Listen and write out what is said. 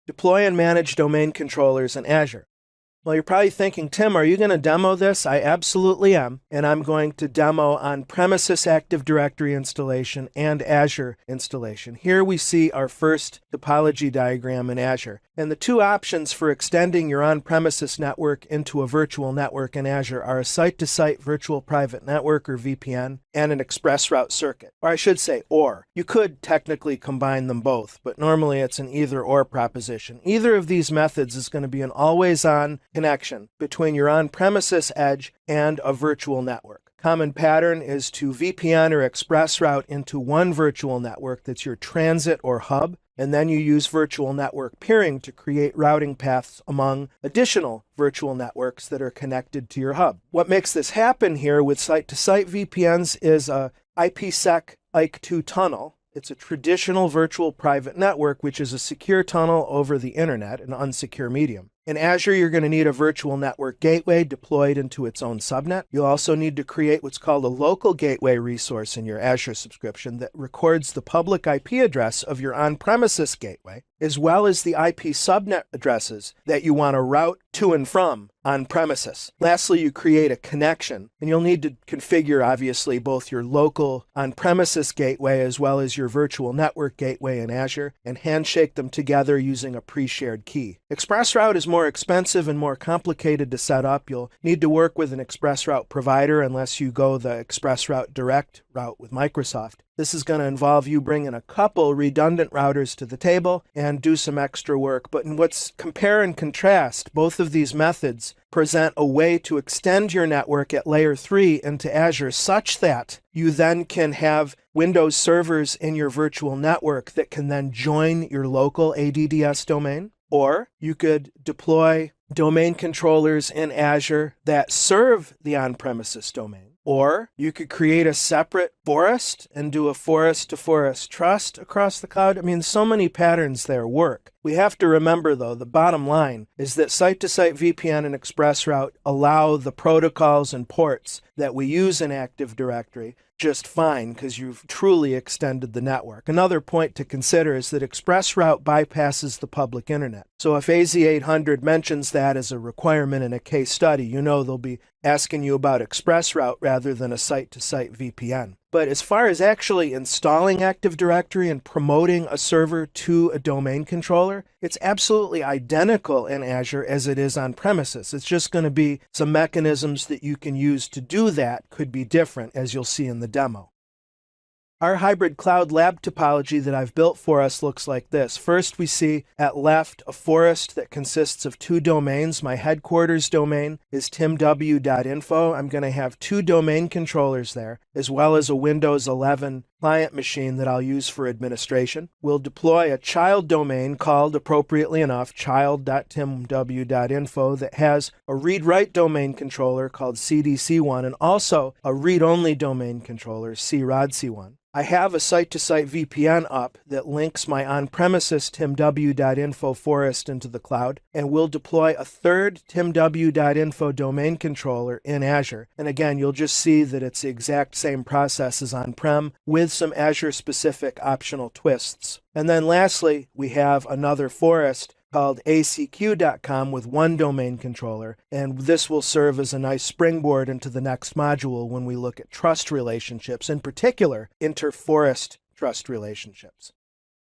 Deploy and manage domain controllers in Azure. Well, you're probably thinking, Tim, are you going to demo this? I absolutely am. And I'm going to demo on-premises Active Directory installation and Azure installation. Here we see our first topology diagram in Azure. And the two options for extending your on-premises network into a virtual network in Azure are a site-to-site virtual private network, or VPN, and an express route circuit. Or I should say, or. You could technically combine them both, but normally it's an either-or proposition. Either of these methods is going to be an always-on connection between your on-premises edge and a virtual network. Common pattern is to VPN or express route into one virtual network that's your transit or hub, and then you use virtual network peering to create routing paths among additional virtual networks that are connected to your hub. What makes this happen here with site-to-site VPNs is a IPsec IK2 tunnel. It's a traditional virtual private network, which is a secure tunnel over the internet, an unsecure medium. In Azure, you're going to need a virtual network gateway deployed into its own subnet. You'll also need to create what's called a local gateway resource in your Azure subscription that records the public IP address of your on-premises gateway, as well as the IP subnet addresses that you want to route to and from on-premises. Lastly, you create a connection, and you'll need to configure, obviously, both your local on-premises gateway as well as your virtual network gateway in Azure, and handshake them together using a pre-shared key. ExpressRoute is more expensive and more complicated to set up. You'll need to work with an ExpressRoute provider unless you go the ExpressRoute Direct route with Microsoft. This is going to involve you bringing a couple redundant routers to the table and do some extra work. But in what's compare and contrast, both of these methods present a way to extend your network at layer 3 into Azure such that you then can have Windows servers in your virtual network that can then join your local ADDS domain. Or you could deploy domain controllers in Azure that serve the on-premises domain. Or you could create a separate forest and do a forest-to-forest trust across the cloud. I mean, so many patterns there work. We have to remember, though, the bottom line is that site-to-site VPN and ExpressRoute allow the protocols and ports that we use in Active Directory just fine because you've truly extended the network. Another point to consider is that ExpressRoute bypasses the public internet. So if AZ800 mentions that as a requirement in a case study, you know they'll be asking you about ExpressRoute rather than a site-to-site VPN. But as far as actually installing Active Directory and promoting a server to a domain controller, it's absolutely identical in Azure as it is on premises. It's just going to be some mechanisms that you can use to do that could be different, as you'll see in the demo. Our hybrid cloud lab topology that I've built for us looks like this. First, we see at left a forest that consists of two domains. My headquarters domain is timw.info. I'm going to have two domain controllers there, as well as a Windows 11 client machine that I'll use for administration. We'll deploy a child domain called, appropriately enough, child.timw.info that has a read-write domain controller called cdc1 and also a read-only domain controller, crodc1. I have a site-to-site VPN up that links my on-premises timw.info forest into the cloud, and we'll deploy a third timw.info domain controller in Azure. And again, you'll just see that it's the exact same process as on-prem with some Azure-specific optional twists. And then lastly, we have another forest called acq.com with one domain controller, and this will serve as a nice springboard into the next module when we look at trust relationships, in particular, inter-forest trust relationships.